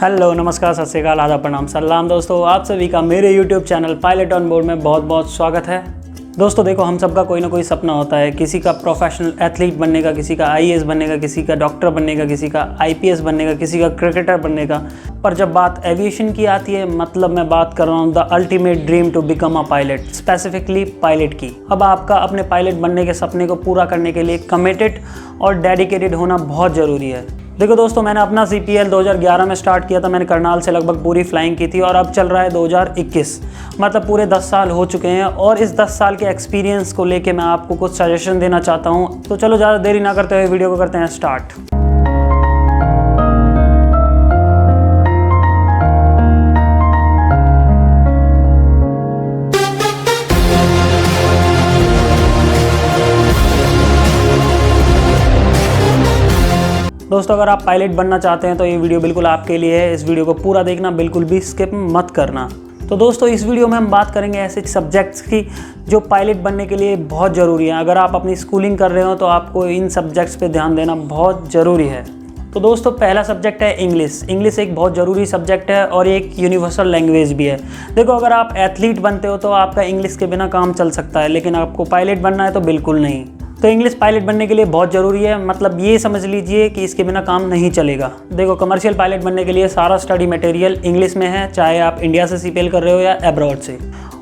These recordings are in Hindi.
हेलो, नमस्कार, सत श्री अकाल, आदाब, प्रणाम, सलाम दोस्तों। आप सभी का मेरे YouTube channel pilot on board में बहुत बहुत स्वागत है। दोस्तों देखो, हम सबका कोई ना कोई सपना होता है। किसी का प्रोफेशनल एथलीट बनने का, किसी का IAS बनने का, किसी का डॉक्टर बनने का, किसी का IPS बनने का, किसी का क्रिकेटर बनने का। पर जब बात एविएशन की आती है, मतलब मैं बात कर रहा हूँ the ultimate dream to become a pilot, specifically pilot की। अब आपका अपने पायलट बनने के सपने को पूरा करने के लिए कमिटेड और डेडिकेटेड होना बहुत ज़रूरी है। देखो दोस्तों, मैंने अपना CPL 2011 में स्टार्ट किया था। मैंने करनाल से लगभग पूरी फ्लाइंग की थी और अब चल रहा है 2021, मतलब पूरे 10 साल हो चुके हैं। और इस 10 साल के एक्सपीरियंस को लेके मैं आपको कुछ सजेशन देना चाहता हूँ। तो चलो ज़्यादा देरी ना करते हुए वीडियो को करते हैं स्टार्ट। दोस्तों, अगर आप पायलट बनना चाहते हैं तो ये वीडियो बिल्कुल आपके लिए है। इस वीडियो को पूरा देखना, बिल्कुल भी स्किप मत करना। तो दोस्तों, इस वीडियो में हम बात करेंगे ऐसे सब्जेक्ट्स की जो पायलट बनने के लिए बहुत ज़रूरी है। अगर आप अपनी स्कूलिंग कर रहे हो तो आपको इन सब्जेक्ट्स पे ध्यान देना बहुत ज़रूरी है। तो दोस्तों, पहला सब्जेक्ट है इंग्लिश। इंग्लिश एक बहुत ज़रूरी सब्जेक्ट है और एक यूनिवर्सल लैंग्वेज भी है। देखो, अगर आप एथलीट बनते हो तो आपका इंग्लिश के बिना काम चल सकता है, लेकिन आपको पायलट बनना है तो बिल्कुल नहीं। तो इंग्लिश पायलट बनने के लिए बहुत ज़रूरी है। मतलब ये समझ लीजिए कि इसके बिना काम नहीं चलेगा। देखो, कमर्शियल पायलट बनने के लिए सारा स्टडी मटेरियल इंग्लिश में है, चाहे आप इंडिया से CPL कर रहे हो या अब्रॉड से।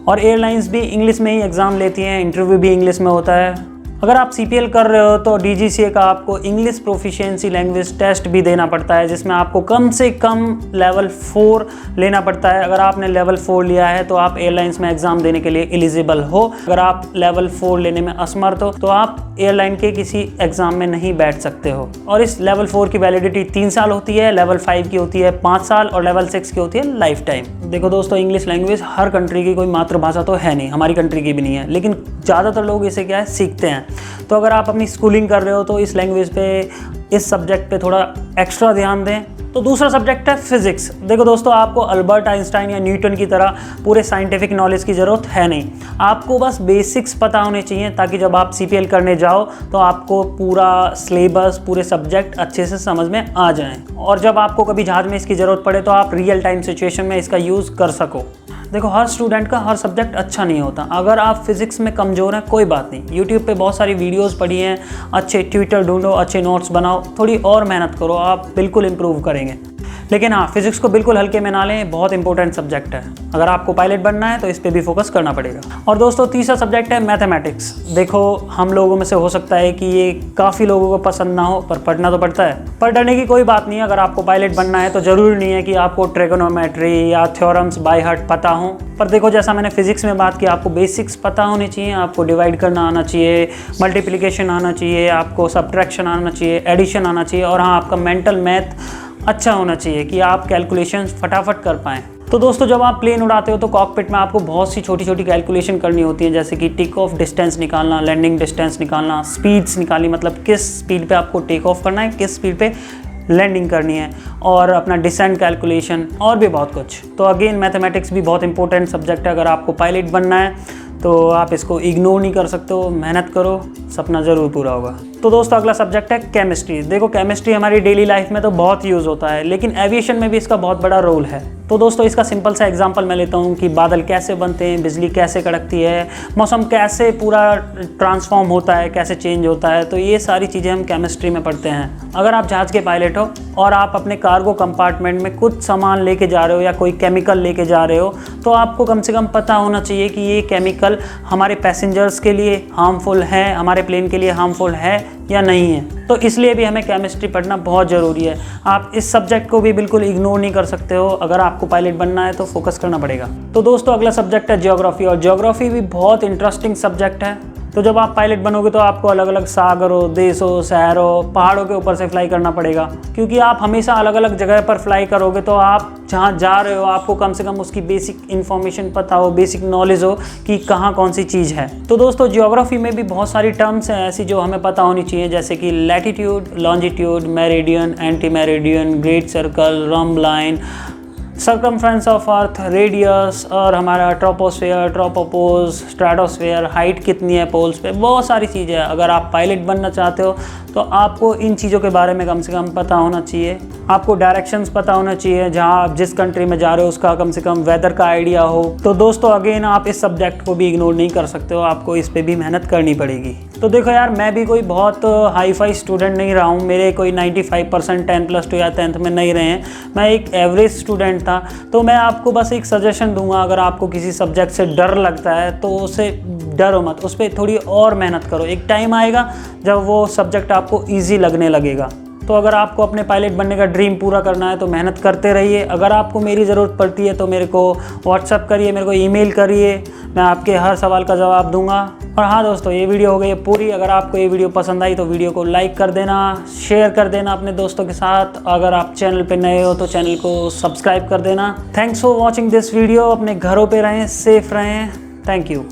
और एयरलाइंस भी इंग्लिश में ही एग्ज़ाम लेती हैं, इंटरव्यू भी इंग्लिश में होता है। अगर आप CPL कर रहे हो तो DGCA का आपको इंग्लिश प्रोफिशिएंसी लैंग्वेज टेस्ट भी देना पड़ता है, जिसमें आपको कम से कम लेवल 4 लेना पड़ता है। अगर आपने लेवल 4 लिया है तो आप एयरलाइंस में एग्ज़ाम देने के लिए एलिजिबल हो। अगर आप लेवल 4 लेने में असमर्थ हो तो आप एयरलाइन के किसी एग्ज़ाम में नहीं बैठ सकते हो। और इस लेवल 4 की वैलिडिटी 3 साल होती है, लेवल 5 की होती है 5 साल और लेवल 6 की होती है लाइफ टाइम। देखो दोस्तों, इंग्लिश लैंग्वेज हर कंट्री की कोई मातृभाषा तो है नहीं, हमारी कंट्री की भी नहीं है, लेकिन ज़्यादातर लोग इसे क्या है सीखते हैं। तो अगर आप अपनी स्कूलिंग कर रहे हो तो इस लैंग्वेज पे, इस सब्जेक्ट पे थोड़ा एक्स्ट्रा ध्यान दें। तो दूसरा सब्जेक्ट है फिजिक्स। देखो दोस्तों, आपको अल्बर्ट आइंस्टाइन या न्यूटन की तरह पूरे साइंटिफिक नॉलेज की ज़रूरत है नहीं। आपको बस बेसिक्स पता होने चाहिए, ताकि जब आप CPL करने जाओ तो आपको पूरा सिलेबस, पूरे सब्जेक्ट अच्छे से समझ में आ जाएं। और जब आपको कभी जहाज में इसकी ज़रूरत पड़े तो आप रियल टाइम सिचुएशन में इसका यूज़ कर सको। देखो, हर स्टूडेंट का हर सब्जेक्ट अच्छा नहीं होता। अगर आप फिजिक्स में कमज़ोर हैं, कोई बात नहीं, YouTube पे बहुत सारी वीडियोस पड़ी हैं, अच्छे ट्यूटर ढूंढो, अच्छे नोट्स बनाओ, थोड़ी और मेहनत करो, आप बिल्कुल इम्प्रूव करेंगे। लेकिन हाँ, फिजिक्स को बिल्कुल हल्के में ना लें, बहुत इंपॉर्टेंट सब्जेक्ट है। अगर आपको पायलट बनना है तो इस पर भी फोकस करना पड़ेगा। और दोस्तों, तीसरा सब्जेक्ट है मैथमेटिक्स। देखो, हम लोगों में से हो सकता है कि ये काफ़ी लोगों को पसंद ना हो, पर पढ़ना तो पड़ता है। पर डरने की कोई बात नहीं है। अगर आपको पायलट बनना है तो ज़रूरी नहीं है कि आपको ट्रिगोनोमेट्री या थ्योरम्स बाय हार्ट पता हो। पर देखो, जैसा मैंने फिजिक्स में बात की, आपको बेसिक्स पता होने चाहिए, आपको डिवाइड करना आना चाहिए, मल्टीप्लिकेशन आना चाहिए, आपको सब्ट्रैक्शन आना चाहिए, एडिशन आना चाहिए, और हाँ, आपका मेंटल मैथ अच्छा होना चाहिए कि आप कैलकुलेशंस फटाफट कर पाएँ। तो दोस्तों, जब आप प्लेन उड़ाते हो तो कॉकपिट में आपको बहुत सी छोटी छोटी कैलकुलेशन करनी होती है, जैसे कि टेक ऑफ डिस्टेंस निकालना, लैंडिंग डिस्टेंस निकालना, स्पीड्स निकालनी, मतलब किस स्पीड पे आपको टेक ऑफ करना है, किस स्पीड पे लैंडिंग करनी है, और अपना डिसेंट कैलकुलेशन, और भी बहुत कुछ। तो अगेन, मैथमेटिक्स भी बहुत इंपॉर्टेंट सब्जेक्ट है। अगर आपको पायलट बनना है तो आप इसको इग्नोर नहीं कर सकते हो, मेहनत करो, सपना ज़रूर पूरा होगा। तो दोस्तों, अगला सब्जेक्ट है केमिस्ट्री। देखो, केमिस्ट्री हमारी डेली लाइफ में तो बहुत यूज़ होता है, लेकिन एविएशन में भी इसका बहुत बड़ा रोल है। तो दोस्तों, इसका सिंपल सा एग्जांपल मैं लेता हूँ कि बादल कैसे बनते हैं, बिजली कैसे कड़कती है, मौसम कैसे पूरा ट्रांसफॉर्म होता है, कैसे चेंज होता है। तो ये सारी चीज़ें हम केमिस्ट्री में पढ़ते हैं। अगर आप जहाज़ के पायलट हो और आप अपने कार्गो कंपार्टमेंट में कुछ सामान लेके जा रहे हो या कोई केमिकल लेके जा रहे हो, तो आपको कम से कम पता होना चाहिए कि ये केमिकल हमारे पैसेंजर्स के लिए हार्मफुल है, हमारे प्लेन के लिए हार्मफुल है या नहीं है। तो इसलिए भी हमें केमिस्ट्री पढ़ना बहुत ज़रूरी है। आप इस सब्जेक्ट को भी बिल्कुल इग्नोर नहीं कर सकते हो। अगर आपको पायलट बनना है तो फोकस करना पड़ेगा। तो दोस्तों, अगला सब्जेक्ट है ज्योग्राफी, और ज्योग्राफी भी बहुत इंटरेस्टिंग सब्जेक्ट है। तो जब आप पायलट बनोगे तो आपको अलग अलग सागरों, देशों, शहरों, पहाड़ों के ऊपर से फ्लाई करना पड़ेगा, क्योंकि आप हमेशा अलग अलग जगह पर फ्लाई करोगे। तो आप जहाँ जा रहे हो आपको कम से कम उसकी बेसिक इन्फॉर्मेशन पता हो, बेसिक नॉलेज हो कि कहाँ कौन सी चीज़ है। तो दोस्तों, ज्योग्राफी में भी बहुत सारी टर्म्स हैं ऐसी जो हमें पता होनी चाहिए, जैसे कि latitude, longitude, meridian, anti meridian, great circle, rhomb line, circumference of earth, radius, और हमारा ट्रोपोस्फेयर, ट्रोपोपोज, स्ट्रेटोस्फेयर, हाइट कितनी है पोल्स पे, बहुत सारी चीज़ें हैं। अगर आप पायलट बनना चाहते हो तो आपको इन चीज़ों के बारे में कम से कम पता होना चाहिए। आपको डायरेक्शंस पता होना चाहिए, जहाँ आप जिस कंट्री में जा रहे हो उसका कम से कम वेदर का आइडिया हो। तो दोस्तों अगेन आप इस सब्जेक्ट को भी इग्नोर नहीं कर सकते हो, आपको इस पे भी मेहनत करनी पड़ेगी। तो देखो यार, मैं भी कोई बहुत हाई फाई स्टूडेंट नहीं रहा हूँ, मेरे कोई 95% 10+2 या 10th में नहीं रहे हैं, मैं एक एवरेज स्टूडेंट था। तो मैं आपको बस एक सजेशन दूंगा, अगर आपको किसी सब्जेक्ट से डर लगता है तो उसे डरो मत, उस पर थोड़ी और मेहनत करो। एक टाइम आएगा जब वो सब्जेक्ट आपको ईजी लगने लगेगा। तो अगर आपको अपने पायलट बनने का ड्रीम पूरा करना है तो मेहनत करते रहिए। अगर आपको मेरी ज़रूरत पड़ती है तो मेरे को व्हाट्सअप करिए, मेरे को ईमेल करिए, मैं आपके हर सवाल का जवाब दूंगा। और हाँ दोस्तों, ये वीडियो हो गई है पूरी। अगर आपको ये वीडियो पसंद आई तो वीडियो को लाइक कर देना, शेयर कर देना अपने दोस्तों के साथ। अगर आप चैनल पे नए हो तो चैनल को सब्सक्राइब कर देना। Thanks for watching this video. अपने घरों पर रहें, सेफ रहें। Thank you.